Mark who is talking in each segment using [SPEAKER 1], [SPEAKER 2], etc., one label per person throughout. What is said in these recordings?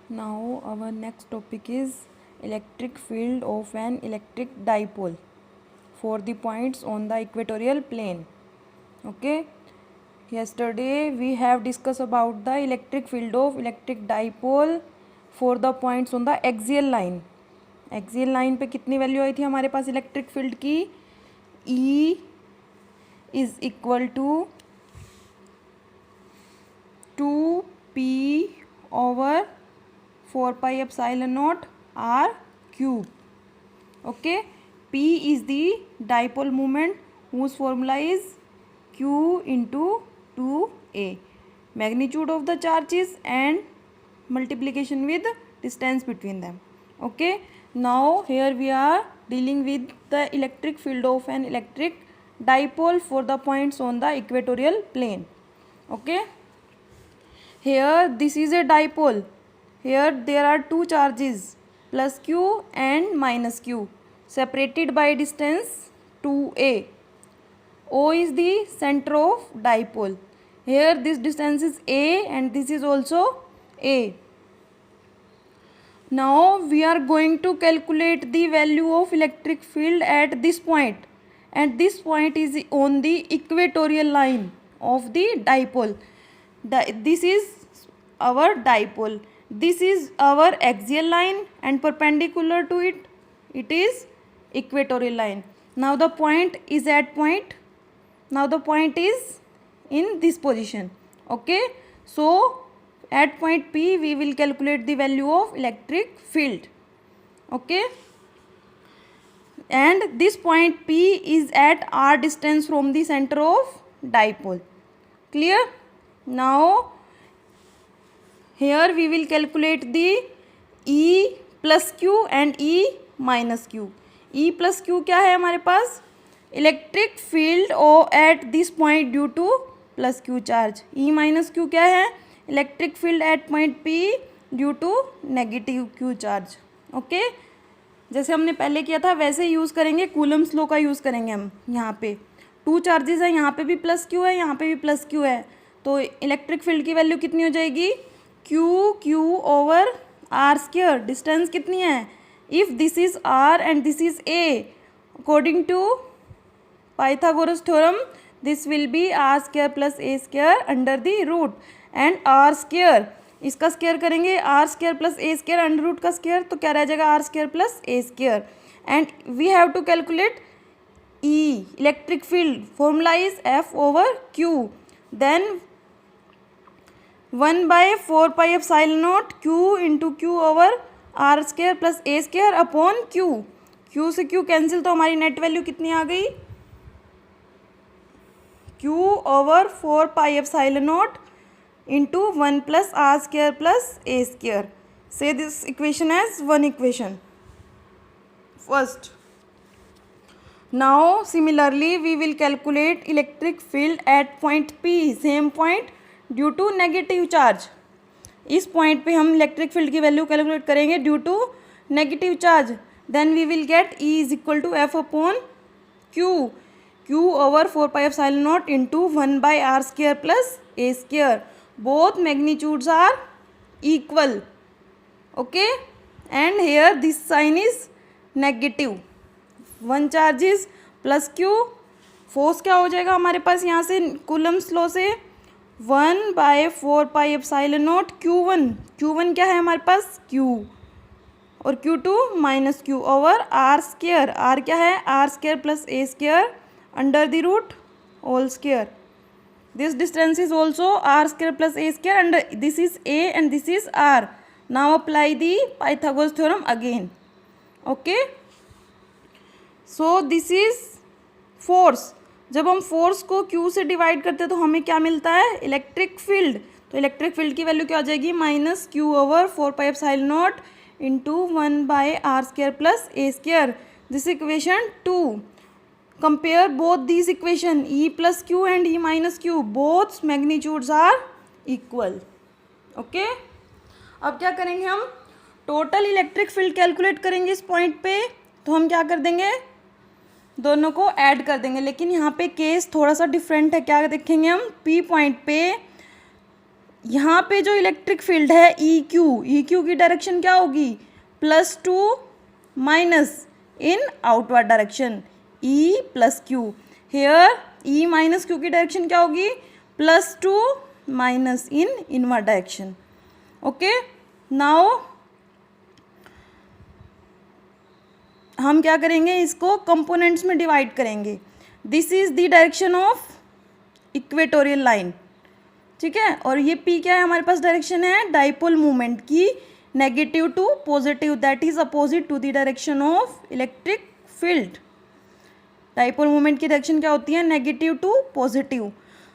[SPEAKER 1] Now our next topic is electric field of an electric dipole for the points on the equatorial plane. Okay. Yesterday we have discussed about the electric field of electric dipole for the points on the axial line. Axial line पे कितनी value आई थी हमारे पास electric field की? E is equal to 2p over 4 pi epsilon naught r cube. Okay, P is the dipole moment whose formula is Q into 2a. Magnitude of the charges and multiplication with distance between them. Okay, now here we are dealing with the electric field of an electric dipole for the points on the equatorial plane. Okay, here this is a dipole. Here there are two charges, plus q and minus q, separated by distance 2a. O is the center of dipole. Here this distance is a and this is also a. Now we are going to calculate the value of electric field at this point, and this point is on the equatorial line of the dipole. This is our dipole. This is our axial line, and perpendicular to it, it is equatorial line. Now the point is at point. Now the point is in this position. Okay, so at point P we will calculate the value of electric field. Okay, and this point P is at r distance from the center of dipole. Clear? Now here we will calculate the E plus Q and E minus Q. E plus Q क्या है हमारे पास? Electric field at this point due to plus Q charge. E minus Q क्या है? Electric field at point P due to negative Q charge. Okay, जैसे हमने पहले किया था वैसे यूज़ करेंगे, कूलम्स लॉ का यूज़ करेंगे हम. यहाँ पे टू चार्जेस है, यहाँ पे भी प्लस क्यू है, यहाँ पे भी प्लस क्यू है, तो इलेक्ट्रिक फील्ड की वैल्यू कितनी हो जाएगी? Q over R square. Distance कितनी है? If this is R and this is A, according to Pythagoras theorem this will be R square plus A square under the root, and R square इसका square करेंगे, R square plus A square under root का square, तो क्या रह जाएगा? R square plus A square. And we have to calculate E electric field. Formula is F over Q. Then 1/4 pi epsilon naught q into Q over R square plus A square upon Q. Q से Q cancel, तो हमारी net value कितनी आ गई? q over 4 pi epsilon naught into 1 plus r square plus a square. Say this equation as one equation first. Now similarly we will calculate electric field at point P, same point, due to negative charge. इस point पे हम electric field की value calculate करेंगे due to negative charge. Then we will get E is equal to F upon Q. Q over 4 pi epsilon naught into 1/r square plus A square. Both magnitudes are equal. Okay, and here this sign is negative. One charge is plus Q. Force क्या हो जाएगा हमारे पास यहाँ से Coulomb's law से? 1/4 pi epsilon naught Q1. Q1 क्या है हमारे पास? Q. और Q2 minus Q over R square. R क्या है? R square plus A square under the root whole square. This distance is also R square plus A square under, this is A and this is R. Now apply the Pythagoras theorem again. Okay, so this is force. जब हम force को Q से divide करते हैं तो हमें क्या मिलता है? Electric field. तो इलेक्ट्रिक फील्ड की वैल्यू क्या हो जाएगी? Minus Q over 4 pi epsilon naught into 1/r square plus A square. This equation 2. Compare both this equation, E plus Q and E minus Q. Both magnitudes are equal. Okay, अब क्या करेंगे हम? Total electric field calculate करेंगे इस point पे. तो हम क्या कर देंगे? दोनों को ऐड कर देंगे, लेकिन यहाँ पे केस थोड़ा सा डिफरेंट है. क्या देखेंगे हम? P पॉइंट पे यहाँ पे जो इलेक्ट्रिक फील्ड है ई क्यू की डायरेक्शन क्या होगी, +2 minus in outward direction, E plus Q. Here E minus Q की डायरेक्शन क्या होगी, +2 minus in inward direction. Okay, now हम क्या करेंगे, इसको कंपोनेंट्स में डिवाइड करेंगे। This is the direction of equatorial line, ठीक है। और ये पी क्या है हमारे पास, डायरेक्शन है डाइपोल मूवमेंट की, negative to positive, that is opposite to the direction of electric field. Dipole movement की डायरेक्शन क्या होती है, नेगेटिव टू पॉजिटिव।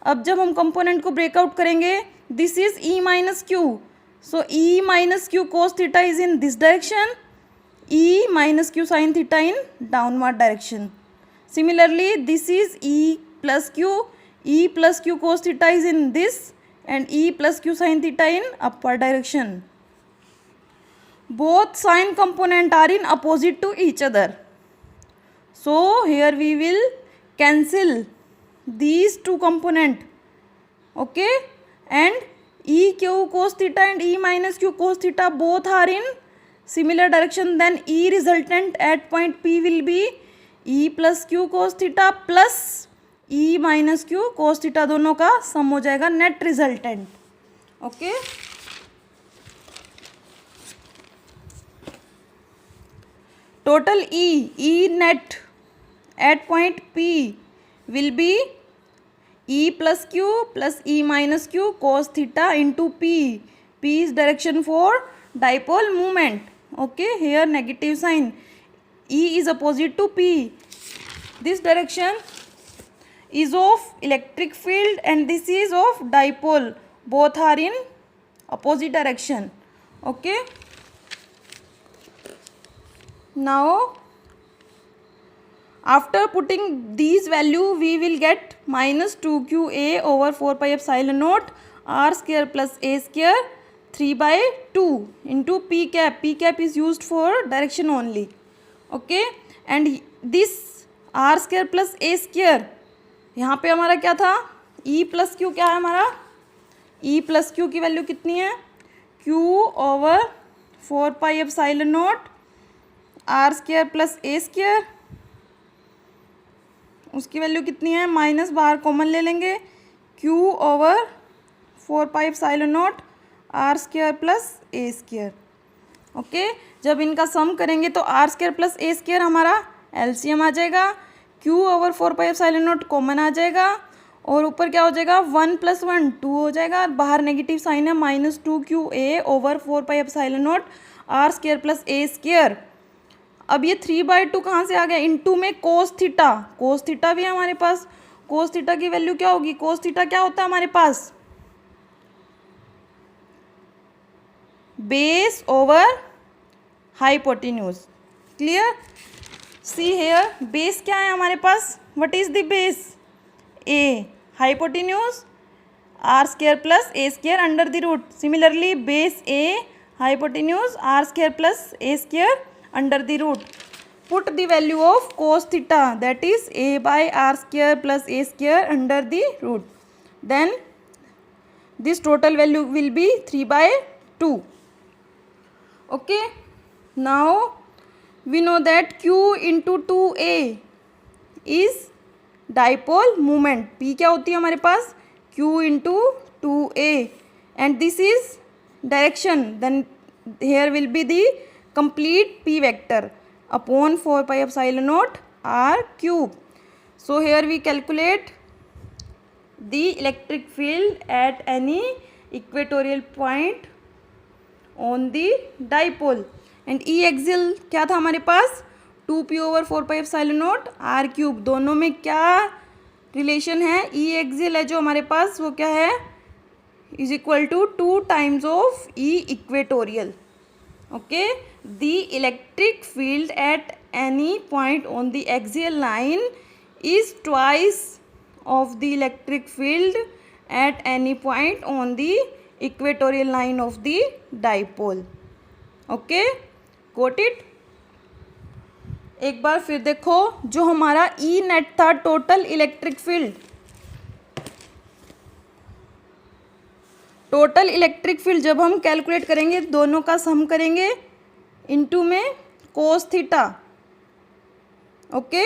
[SPEAKER 1] अब जब हम कंपोनेंट को ब्रेकआउट करेंगे, this is E minus Q, so E minus Q cos theta is in this direction, E minus Q sine theta in downward direction. Similarly this is E plus Q cos theta is in this and E plus Q sin theta in upward direction. Both sign component are in opposite to each other. So here we will cancel these two component. Okay, and EQ cos theta and E minus Q cos theta both are in similar direction. Then E resultant at point P will be E plus Q cos theta plus E minus Q cos theta, दोनों का sum हो जाएगा net resultant. Okay, total E net at point P will be E plus E minus Q cos theta into P is direction for dipole movement. Okay, here negative sign, E is opposite to P, this direction is of electric field and this is of dipole, both are in opposite direction. Okay, now after putting these value we will get minus 2qa over 4 pi epsilon naught r square plus a square 3/2 into p cap is used for direction only. Okay, and this r square plus a square, यहाँ पे हमारा क्या था, E plus Q क्या है हमारा, E plus Q की value कितनी है, Q over 4 pi epsilon naught R square plus A square, उसकी वैल्यू कितनी है, माइनस बाहर कॉमन ले लेंगे, Q over 4 pi epsilon naught R square plus A square. Okay, जब इनका सम करेंगे तो R square plus A square हमारा एलसीएम आ जाएगा, Q over 4 pi epsilon naught common आ जाएगा और ऊपर क्या हो जाएगा, 1 + 1 2 हो जाएगा, बाहर नेगेटिव साइन है, -2qa over 4 pi epsilon naught R square plus A square. अब ये 3/2 कहाँ से आ गया, इनटू में कोस थीटा भी है हमारे पास। कोस थीटा की वैल्यू क्या होगी, कोस थीटा क्या होता है हमारे पास, base over hypotenuse. Clear, see here, base क्या है हमारे पास, what is the base, A, hypotenuse R square plus A square under the root. Similarly base A, hypotenuse R square plus A square under the root. Put the value of cos theta, that is A by R square plus A square under the root, then this total value will be 3/2। Okay, now we know that Q into 2A is dipole moment. P क्या होती है हमारे पास, Q into 2A and this is direction, then here will be the complete P vector upon 4 pi epsilon naught R cube. So here we calculate the electric field at any equatorial point on the dipole. And E axial क्या था हमारे पास, 2p over 4 pi epsilon naught R cube, दोनों में क्या relation है, ई axle है जो हमारे पास वो क्या है, is equal to 2 times of E equatorial. Okay, the electric field at any point on the axial line is twice of the electric field at any point on the equatorial line of the dipole. Okay, got it. एक बार फिर देखो, जो हमारा E net था total electric field, total electric field जब हम calculate करेंगे दोनों का सम करेंगे इनटू में cos theta. Okay,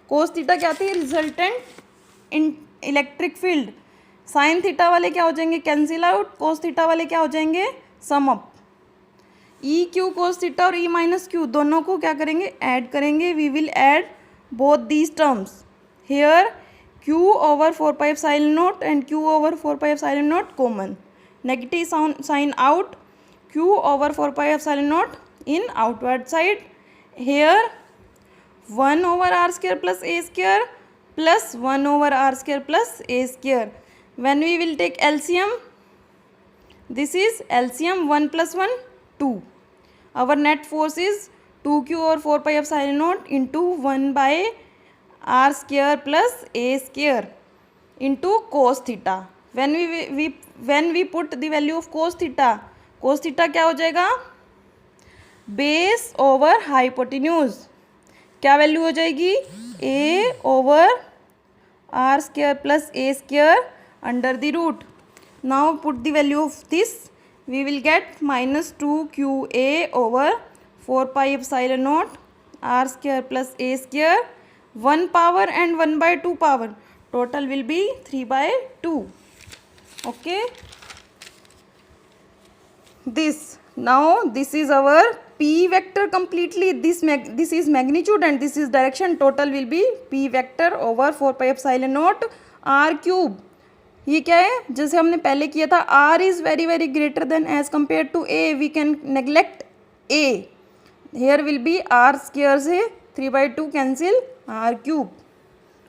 [SPEAKER 1] cos theta क्या थी, resultant in electric field. Sine theta वाले क्या हो जाएंगे, कैंसिल आउट, कोस थीटा वाले क्या हो जाएंगे, sum up. E Q cos theta और ई माइनस क्यू दोनों को क्या करेंगे, ऐड करेंगे। We will add both these terms here, q over 4 pi epsilon naught and q over 4 pi epsilon naught common. Negative sign out, q over 4 pi epsilon naught in outward side. Here 1 over r square plus a square plus 1 over r square plus a square. When we will take LCM, this is LCM 1 plus 1 2. Our net force is 2q over 4 pi epsilon naught into 1 by r square plus a square into cos theta. When we put the value of cos theta क्या हो जाएगा, base over hypotenuse क्या value हो जाएगी, a over r square plus a square under the root. Now put the value of this, we will get minus 2qa over 4 pi epsilon naught r square plus a square, 1 power and 1 by 2 power, total will be 3 by 2. Okay, this is our p vector completely. This is magnitude and this is direction. Total will be p vector over 4 pi epsilon naught r cube. ये क्या है, जैसे हमने पहले किया था, r is very very greater than as compared to a, we can neglect a. Here will be r square से 3 by 2 cancel r cube.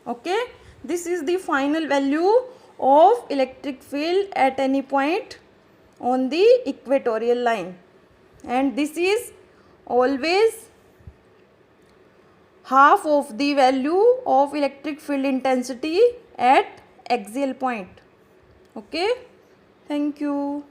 [SPEAKER 1] Okay, this is the final value of electric field at any point on the equatorial line, and this is always half of the value of electric field intensity at axial point. Okay, thank you.